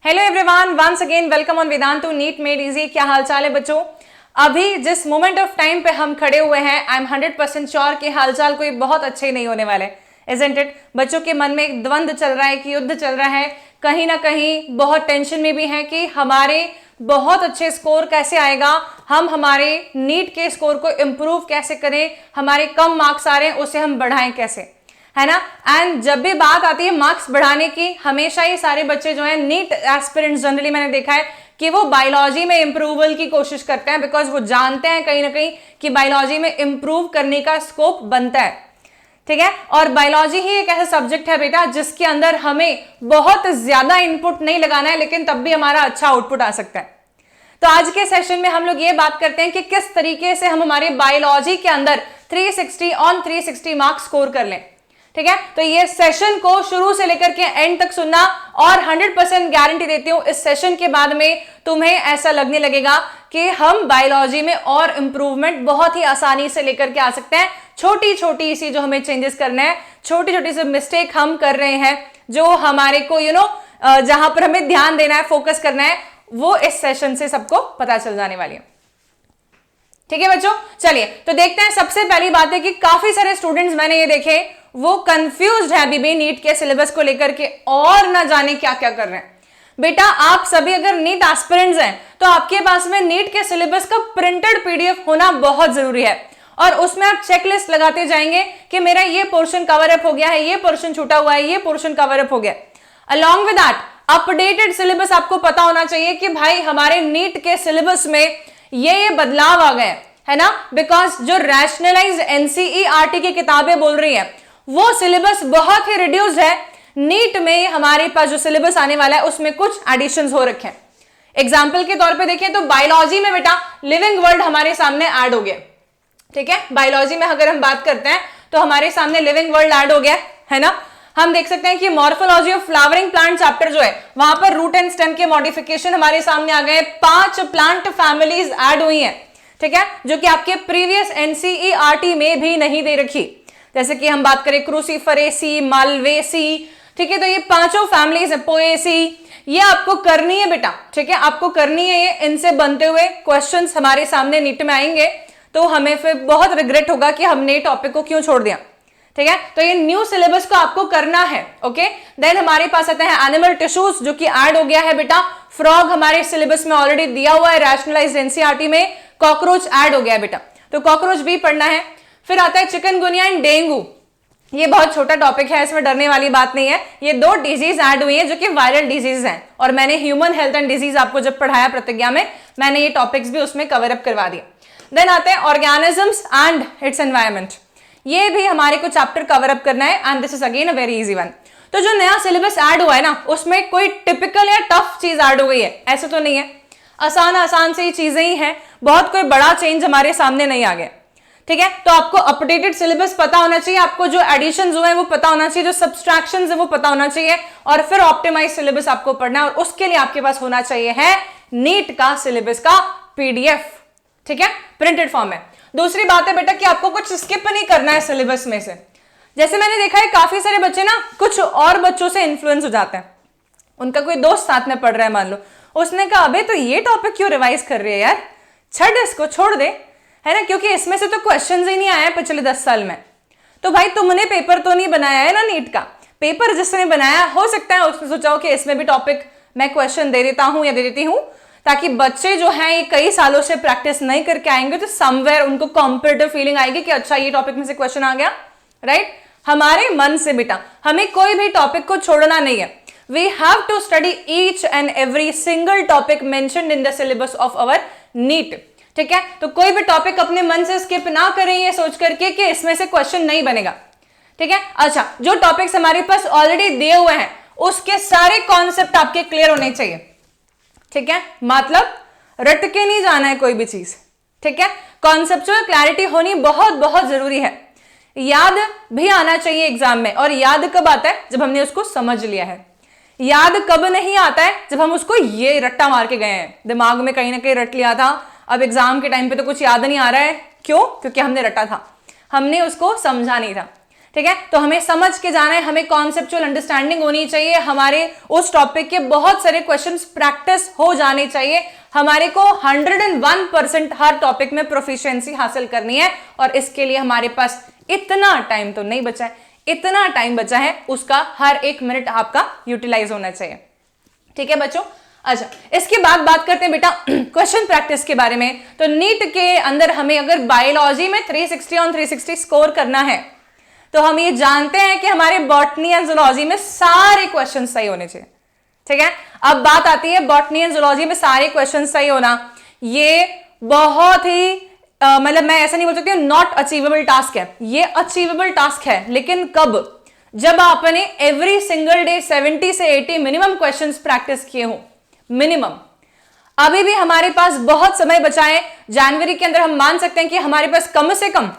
Hello everyone, once again welcome on Vedantu NEET made easy. क्या हालचाल है बच्चों? अभी जिस मोमेंट ऑफ टाइम पे हम खड़े हुए हैं, आई एम 100% श्योर कि हालचाल कोई बहुत अच्छे नहीं होने वाले, इजंट इट? बच्चों के मन में एक द्वंद्व चल रहा है कि युद्ध चल रहा है, कहीं ना कहीं बहुत टेंशन में भी है कि हमारे बहुत अच्छे स्कोर कैसे आएगा, हम हमारे नीट के स्कोर को इम्प्रूव कैसे करें, हमारे कम मार्क्स आ रहे हैं उसे हम बढ़ाएं कैसे, है ना। एंड जब भी बात आती है मार्क्स बढ़ाने की, हमेशा ही सारे बच्चे जो है नीट एस्पिरेंट्स जनरली मैंने देखा है कि वो बायोलॉजी में इंप्रूवल की कोशिश करते हैं, बिकॉज वो जानते हैं कहीं ना कहीं कि बायोलॉजी में इंप्रूव करने का स्कोप बनता है, ठीक है। और बायोलॉजी ही एक ऐसा सब्जेक्ट है बेटा जिसके अंदर हमें बहुत ज्यादा इनपुट नहीं लगाना है, लेकिन तब भी हमारा अच्छा आउटपुट आ सकता है। तो आज के सेशन में हम लोग ये बात करते हैं कि किस तरीके से हम हमारे बायोलॉजी के अंदर 360 ऑन 360 मार्क्स स्कोर कर लें, ठीक है। तो ये सेशन को शुरू से लेकर के एंड तक सुनना, और 100% गारंटी देती हूं इस सेशन के बाद में तुम्हें ऐसा लगने लगेगा कि हम बायोलॉजी में और इंप्रूवमेंट बहुत ही आसानी से लेकर के आ सकते हैं। छोटी छोटी सी जो हमें चेंजेस करने हैं, छोटी छोटी सी मिस्टेक हम कर रहे हैं, जो हमारे को जहां पर हमें ध्यान देना है, फोकस करना है, वो इस सेशन से सबको पता चल जाने वाली है, ठीक है बच्चों। चलिए तो देखते हैं। सबसे पहली बात है कि काफी सारे स्टूडेंट्स मैंने ये देखे वो कंफ्यूज्ड है अभी भी नीट के सिलेबस को लेकर के, और ना जाने क्या क्या कर रहे हैं। बेटा आप सभी अगर नीट एस्पिरेंट्स हैं तो आपके पास में नीट के सिलेबस का प्रिंटेड पीडीएफ होना बहुत जरूरी है, और उसमें आप चेकलिस्ट लगाते जाएंगे कि मेरा ये पोर्शन कवर अप हो गया है, ये पोर्शन छूटा हुआ है, ये पोर्शन कवर अप हो गया। Along with that updated syllabus आपको पता होना चाहिए कि भाई हमारे नीट के सिलेबस में ये बदलाव आ गए, है ना। बिकॉज जो रैशनलाइज्ड एनसीईआरटी की किताबें बोल रही है वो सिलेबस बहुत ही रिड्यूस्ड है। नीट में हमारे पास जो सिलेबस आने वाला है उसमें कुछ एडिशंस हो रखे हैं। एग्जांपल के तौर पे देखें तो बायोलॉजी में बेटा लिविंग वर्ल्ड हमारे सामने ऐड हो गया, ठीक है। बायोलॉजी में अगर हम बात करते हैं तो हमारे सामने लिविंग वर्ल्ड ऐड हो गया, है ना। हम देख सकते हैं कि morphology of flowering plant chapter जो है वहां पर रूट एंड स्टेम के मॉडिफिकेशन हमारे सामने आ गए। 5 प्लांट फैमिलीज ऐड हुई हैं, ठीक है, जो कि आपके प्रीवियस एनसीईआरटी में भी नहीं दे रखी। जैसे कि हम बात करें क्रूसीफरेसी, मालवेसी, ठीक है। तो ये 5 फैमिलीज है, पोएसी, ये आपको करनी है बेटा, ठीक है, आपको करनी है। ये इनसे बनते हुए क्वेश्चंस हमारे सामने नीट में आएंगे तो हमें फिर बहुत रिग्रेट होगा कि हमने टॉपिक को क्यों छोड़ दिया, ठीक है। तो ये न्यू सिलेबस को आपको करना है, ओके। देन हमारे पास आता है एनिमल टिश्यूज जो कि ऐड हो गया है बेटा। फ्रॉग हमारे सिलेबस में ऑलरेडी दिया हुआ है रैशनलाइज्ड एनसीईआरटी में। कॉकरोच ऐड हो गया है बेटा, तो कॉकरोच भी पढ़ना है। फिर आता है चिकनगुनिया एंड डेंगू। ये बहुत छोटा टॉपिक है, इसमें डरने वाली बात नहीं है। ये 2 डिजीज ऐड हुई हैं जो कि वायरल डिजीज हैं, और मैंने ह्यूमन हेल्थ एंड डिजीज आपको जब पढ़ाया प्रतिज्ञा में, मैंने ये टॉपिक्स भी उसमें कवर अप करवा दिए। देन आते हैं ऑर्गेनिजम्स एंड इट्स एनवायरमेंट। ये भी हमारे को चैप्टर कवर अप करना है, and this is again a very easy one. तो जो नया सिलेबस ऐड हुआ है ना, उसमें कोई टिपिकल या टफ चीज ऐड हो गई है ऐसे तो नहीं है, आसान सी चीजें ही हैं, बहुत कोई बड़ा चेंज हमारे सामने नहीं आ गया, ठीक है। तो आपको अपडेटेड सिलेबस पता होना चाहिए, आपको जो एडिशंस हुए हैं वो पता होना चाहिए, जो सब्सट्रैक्शंस है वो पता होना चाहिए, और फिर ऑप्टिमाइज सिलेबस आपको पढ़ना है, और उसके लिए आपके पास होना चाहिए है नीट का सिलेबस का पीडीएफ, ठीक है, प्रिंटेड फॉर्म में। दूसरी बात है बेटा कि आपको कुछ स्किप नहीं करना है सिलेबस में से। जैसे मैंने देखा है काफी सारे बच्चे ना कुछ और बच्चों से इन्फ्लुएंस हो जाते हैं। उनका कोई दोस्त साथ में पढ़ रहा है, मान लो, उसने कहा अबे तो ये टॉपिक क्यों रिवाइज कर रही है यार, छड़ इसको, छोड़ दे, है ना, क्योंकि इसमें से तो क्वेश्चंस ही नहीं आए पिछले 10 साल में। तो भाई तुमने पेपर तो नहीं बनाया है ना नीट का, पेपर जिसने बनाया हो सकता है उसने सोचा हो कि इसमें भी टॉपिक मैं क्वेश्चन दे देता हूं या दे देती हूं, ताकि बच्चे जो हैं ये कई सालों से प्रैक्टिस नहीं करके आएंगे तो समवेयर उनको कॉम्पिटिटिव फीलिंग आएगी कि अच्छा ये टॉपिक में से क्वेश्चन आ गया, राइट। हमारे मन से बेटा हमें कोई भी टॉपिक को छोड़ना नहीं है। We have to study each and every single topic mentioned in the syllabus of our NEET, ठीक है। तो कोई भी टॉपिक अपने मन से स्किप ना करें ये सोच करके कि इसमें से क्वेश्चन नहीं बनेगा, ठीक है। अच्छा, जो टॉपिक्स हमारे पास ऑलरेडी दिए हुए हैं उसके सारे कॉन्सेप्ट आपके क्लियर होने चाहिए, ठीक है। मतलब रट के नहीं जाना है कोई भी चीज, ठीक है। कॉन्सेप्चुअल क्लैरिटी होनी बहुत बहुत जरूरी है। याद भी आना चाहिए एग्जाम में, और याद कब आता है जब हमने उसको समझ लिया है। याद कब नहीं आता है जब हम उसको ये रट्टा मार के गए हैं, दिमाग में कहीं ना कहीं रट लिया था, अब एग्जाम के टाइम पे तो कुछ याद नहीं आ रहा है। क्यों? क्योंकि हमने रटा था, हमने उसको समझा नहीं था। ठीक है, तो हमें समझ के जाना है, हमें कॉन्सेप्चुअल अंडरस्टैंडिंग होनी चाहिए, हमारे उस टॉपिक के बहुत सारे क्वेश्चंस प्रैक्टिस हो जाने चाहिए, हमारे को 101% हर टॉपिक में प्रोफिशिएंसी हासिल करनी है। और इसके लिए हमारे पास इतना टाइम तो नहीं बचा है, इतना टाइम बचा है, उसका हर एक मिनट आपका यूटिलाइज होना चाहिए। ठीक है बच्चों, अच्छा इसके बाद बात करते हैं बेटा क्वेश्चन प्रैक्टिस के बारे में। तो नीट के अंदर हमें अगर बायोलॉजी में 360 ऑन 360 स्कोर करना है तो हम ये जानते हैं कि हमारे बॉटनी एंड जूलॉजी में सारे क्वेश्चन सही होने चाहिए। ठीक है, अब बात आती है बॉटनी एंड जूलॉजी में सारे क्वेश्चन सही होना, ये बहुत ही मतलब मैं ऐसा नहीं बोल सकती नॉट अचीवेबल टास्क है, ये अचीवेबल टास्क है। लेकिन कब? जब आपने एवरी सिंगल डे 70 से 80 मिनिमम क्वेश्चंस प्रैक्टिस किए हो, मिनिमम। अभी भी हमारे पास बहुत समय बचा है, जनवरी के अंदर हम मान सकते हैं कि हमारे पास कम से कम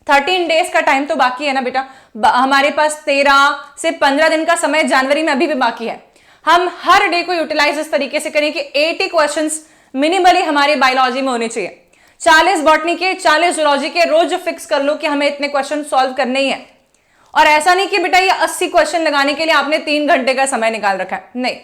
13 डेज का टाइम तो बाकी है ना बेटा, हमारे पास 13 से 15 दिन का समय जनवरी में अभी भी बाकी है। हम हर डे को यूटिलाइज इस तरीके से करें कि 80 क्वेश्चंस मिनिमली हमारे बायोलॉजी में होने चाहिए, 40 बॉटनी के, 40 जूलॉजी के। रोज फिक्स कर लो कि हमें इतने क्वेश्चन सॉल्व करने ही है। और ऐसा नहीं कि बेटा ये 80 क्वेश्चन लगाने के लिए आपने 3 घंटे का समय निकाल रखा है, नहीं,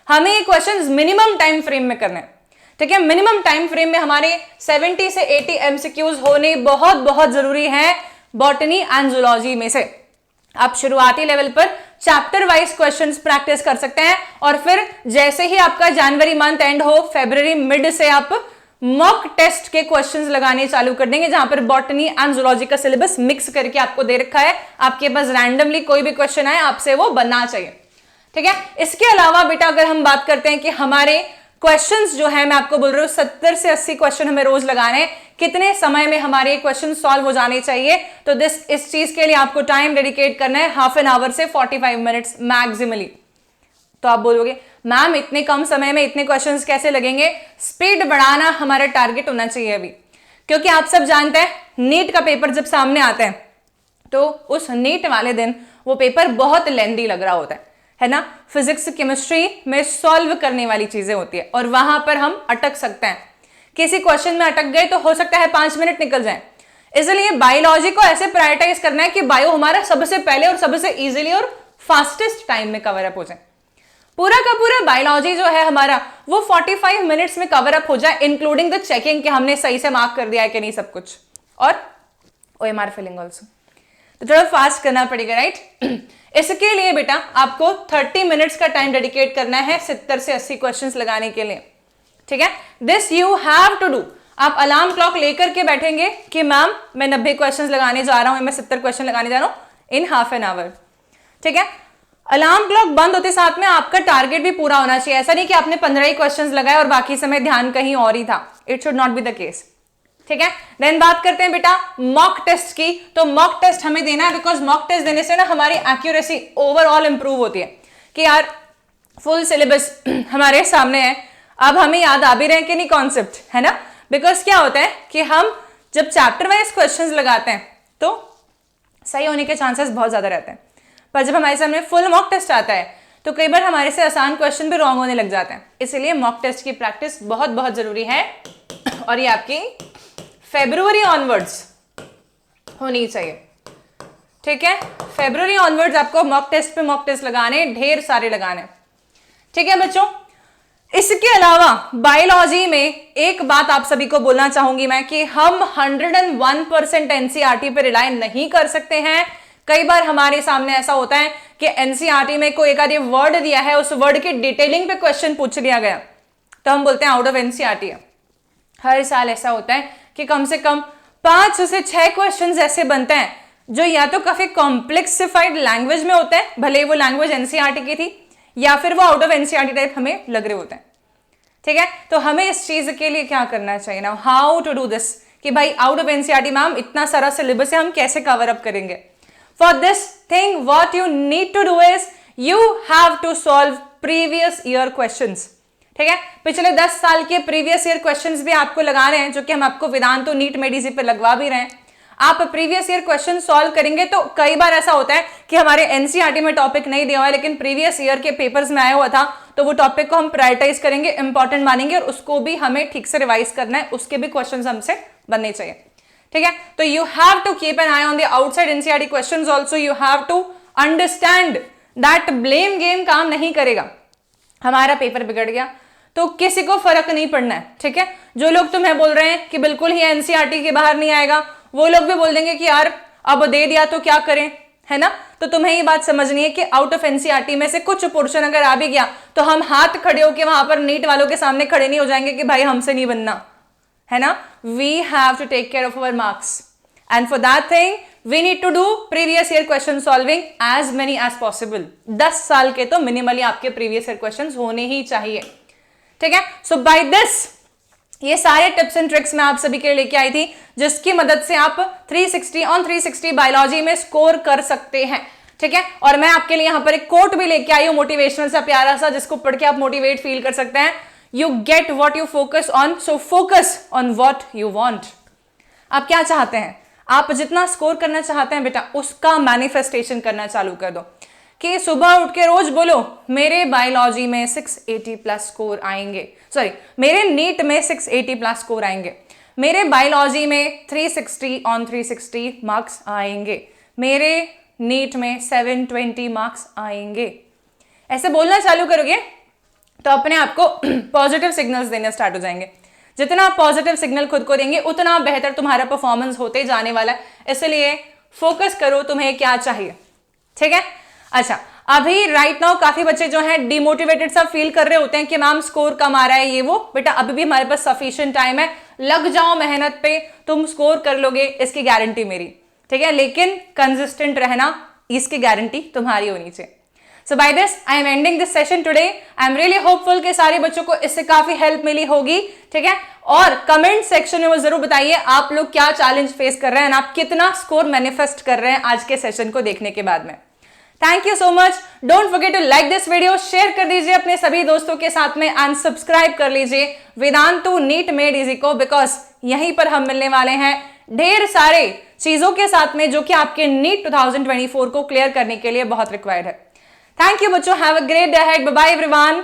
हमें ये क्वेश्चंस मिनिमम टाइम फ्रेम में करने हैं। ठीक है, मिनिमम टाइम फ्रेम में हमारे 70 से 80 एमसीक्यूज होने बहुत बहुत जरूरी है बॉटनी एंड जूलॉजी में से। आप शुरुआती लेवल पर चैप्टर वाइज क्वेश्चंस प्रैक्टिस कर सकते हैं और फिर जैसे ही आपका जनवरी मंथ एंड हो, फरवरी मिड से आप मॉक टेस्ट के क्वेश्चंस लगाने चालू कर देंगे, जहां पर बॉटनी एंड जूलॉजी का सिलेबस मिक्स करके आपको दे रखा है। आपके पास रैंडमली कोई भी क्वेश्चन आए, आपसे वो बनना चाहिए। ठीक है, इसके अलावा बेटा अगर हम बात करते हैं कि हमारे क्वेश्चंस जो है, मैं आपको बोल रही हूँ 70 से 80 क्वेश्चन हमें रोज लगाने हैं, कितने समय में हमारे क्वेश्चन सॉल्व हो जाने चाहिए। तो इस चीज के लिए आपको टाइम डेडिकेट करना है हाफ एन आवर से 45 मिनट्स मैक्सिमली। तो आप बोलोगे मैम इतने कम समय में इतने क्वेश्चंस कैसे लगेंगे? स्पीड बढ़ाना हमारा टारगेट होना चाहिए अभी, क्योंकि आप सब जानते हैं नीट का पेपर जब सामने आता है तो उस नीट वाले दिन वो पेपर बहुत लेंदी लग रहा होता है ना। फिजिक्स केमिस्ट्री में सॉल्व करने वाली चीजें होती है और वहां पर हम अटक सकते हैं, किसी क्वेश्चन में अटक गए तो हो सकता है 5 मिनट निकल जाए। इसलिए बायोलॉजी को ऐसे प्रायोरिटाइज करना है कि बायो हमारा सबसे पहले और सबसे इजीली और फास्टेस्ट टाइम में कवर अप हो जाए। पूरा का पूरा बायोलॉजी जो है हमारा वो 45 मिनट्स में कवर अप हो जाए, इंक्लूडिंग द चेकिंग कि हमने सही से मार्क कर दिया है कि नहीं सब कुछ, और ओएमआर फिलिंग ऑल्सो। तो थोड़ा फास्ट करना पड़ेगा, राइट। इसके लिए बेटा आपको 30 मिनट्स का टाइम डेडिकेट करना है 70 से 80 क्वेश्चंस लगाने के लिए। ठीक है, this you have to do. आप अलार्म क्लॉक लेकर के बैठेंगे कि मैम मैं 90 क्वेश्चंस लगाने जा रहा हूं, मैं 70 क्वेश्चन लगाने जा रहा हूं इन हाफ एन आवर। ठीक है, अलार्म क्लॉक बंद होते साथ में आपका टारगेट भी पूरा होना चाहिए। ऐसा नहीं कि आपने 15 ही क्वेश्चंस लगाए और बाकी समय ध्यान कहीं और ही था। It should not be the case. ठीक है, देन बात करते हैं बेटा मॉक टेस्ट की। तो मॉक टेस्ट हमें देना है, बिकॉज मॉक टेस्ट देने से ना हमारी एक्यूरेसी ओवरऑल इंप्रूव होती है कि यार फुल सिलेबस हमारे सामने है, अब हमें याद आ भी रहे कि नहीं कॉन्सेप्ट, है ना। बिकॉज क्या होता है कि हम जब चैप्टर वाइज क्वेश्चंस लगाते हैं तो सही होने के चांसेस बहुत ज्यादा रहते हैं, पर जब हमारे सामने फुल मॉक टेस्ट आता है तो कई बार हमारे से आसान क्वेश्चन भी रॉन्ग होने लग जाते हैं। इसलिए मॉक टेस्ट की प्रैक्टिस बहुत बहुत जरूरी है और ये आपकी फरवरी ऑनवर्ड्स होनी चाहिए। ठीक है, फरवरी ऑनवर्ड्स आपको मॉक टेस्ट पे मॉक टेस्ट लगाने, ढेर सारे लगाने। ठीक है बच्चों, इसके अलावा बायोलॉजी में एक बात आप सभी को बोलना चाहूंगी मैं कि हम 101% एनसीईआरटी पे रिलाय नहीं कर सकते हैं। कई बार हमारे सामने ऐसा होता है कि एनसीईआरटी में कोई एक आधे वर्ड दिया है, उस वर्ड की डिटेलिंग पे क्वेश्चन पूछ लिया गया तो हम बोलते हैं आउट ऑफ एनसीईआरटी है। हर साल ऐसा होता है कि कम से कम 5 से 6 क्वेश्चंस ऐसे बनते हैं जो या तो काफी कॉम्प्लेक्सिफाइड लैंग्वेज में होते हैं, भले वो लैंग्वेज एनसीईआरटी की थी, या फिर वो आउट ऑफ एनसीईआरटी टाइप हमें लग रहे होते हैं। ठीक है, तो हमें इस चीज के लिए क्या करना चाहिए ना, हाउ टू डू दिस, कि भाई आउट ऑफ एनसीईआरटी मैम इतना सारा सिलेबस है, हम कैसे कवर अप करेंगे। For this thing what you need to do is you have to solve previous year questions. ठीक है, पिछले 10 साल के प्रीवियस ईयर क्वेश्चंस भी आपको लगा रहे हैं, जो कि हम आपको वेदांतो नीट मेडिसी पे लगवा भी रहे हैं। आप प्रीवियस ईयर क्वेश्चन सॉल्व करेंगे तो कई बार ऐसा होता है कि हमारे एनसीईआरटी में टॉपिक नहीं दिया हुआ है लेकिन प्रीवियस ईयर के पेपर्स में आया हुआ था, तो वो टॉपिक को हम प्रायोरिटाइज करेंगे, इंपॉर्टेंट मानेंगे और उसको भी हमें ठीक से रिवाइज करना है, उसके भी क्वेश्चंस हमसे बनने चाहिए। ठीक है, तो you have to keep an eye on the outside NCERT questions also, you have to understand that blame game काम नहीं करेगा। हमारा पेपर बिगड़ गया तो किसी को फर्क नहीं पड़ना है, ठीक है। जो लोग तुम्हें बोल रहे हैं कि बिल्कुल ही एनसीईआरटी के बाहर नहीं आएगा, वो लोग भी बोल देंगे कि यार अब दे दिया तो क्या करें, है ना। तो तुम्हें ये बात समझनी है कि आउट ऑफ एनसीईआरटी में से कुछ पोर्शन अगर आ भी गया तो हम हाथ खड़े होकर वहां पर नीट वालों के सामने खड़े नहीं हो जाएंगे कि भाई हमसे नहीं बनना, है ना। We have to take care of our marks and for that thing we need to do previous year question solving as many as possible. 10 साल के तो मिनिमली आपके प्रीवियस ईयर क्वेश्चन होने ही चाहिए, ठीक है। सो बाय दिस ये सारे टिप्स एंड ट्रिक्स मैं आप सभी के लिए लेके आई थी, जिसकी मदद से आप 360 ऑन 360 बायोलॉजी में स्कोर कर सकते हैं, ठीक है। और मैं आपके लिए यहां पर एक कोट भी लेके आई हूं मोटिवेशनल सा प्यारा सा, जिसको पढ़ के आप मोटिवेट फील कर सकते हैं। You get what you focus on, so focus on what you want. आप क्या चाहते हैं, आप जितना स्कोर करना चाहते हैं बेटा उसका मैनिफेस्टेशन करना चालू कर दो कि सुबह उठ के रोज बोलो मेरे बायोलॉजी में 680 प्लस स्कोर आएंगे, सॉरी मेरे नीट में 680 प्लस स्कोर आएंगे, मेरे बायोलॉजी में 360 ऑन 360 मार्क्स आएंगे, मेरे नीट में 720 मार्क्स आएंगे। ऐसे बोलना चालू करोगे तो अपने आप को पॉजिटिव सिग्नल्स देने स्टार्ट हो जाएंगे। जितना आप पॉजिटिव सिग्नल खुद को देंगे उतना बेहतर तुम्हारा परफॉर्मेंस होते जाने वाला है। इसलिए फोकस करो तुम्हें क्या चाहिए, ठीक है। अच्छा, अभी राइट नाउ काफी बच्चे जो हैं डिमोटिवेटेड सा फील कर रहे होते हैं कि मैम स्कोर कम आ रहा है ये वो। बेटा अभी भी हमारे पास सफिशिएंट टाइम है, लग जाओ मेहनत पे, तुम स्कोर कर लोगे, इसकी गारंटी मेरी, ठीक है। लेकिन कंसिस्टेंट रहना, इसकी गारंटी तुम्हारी होनी चाहिए। So by this I am ending this session today. I am really hopeful कि सारे बच्चों को इससे काफी हेल्प मिली होगी, ठीक है। और कमेंट सेक्शन में वो जरूर बताइए आप लोग क्या चैलेंज फेस कर रहे हैं, आप कितना स्कोर मैनिफेस्ट कर रहे हैं आज के सेशन को देखने के बाद में। Thank you so much. Don't forget to like this video, share कर दीजिए अपने सभी दोस्तों के साथ में एंड सब्सक्राइब कर लीजिए वेदांतु नीट मेड इजी को, बिकॉज यहीं पर हम मिलने वाले हैं ढेर सारे चीजों के साथ में जो कि आपके नीट 2024 को क्लियर करने के लिए बहुत रिक्वायर्ड है। थैंक यू बच्चों, have a great day ahead, bye bye everyone.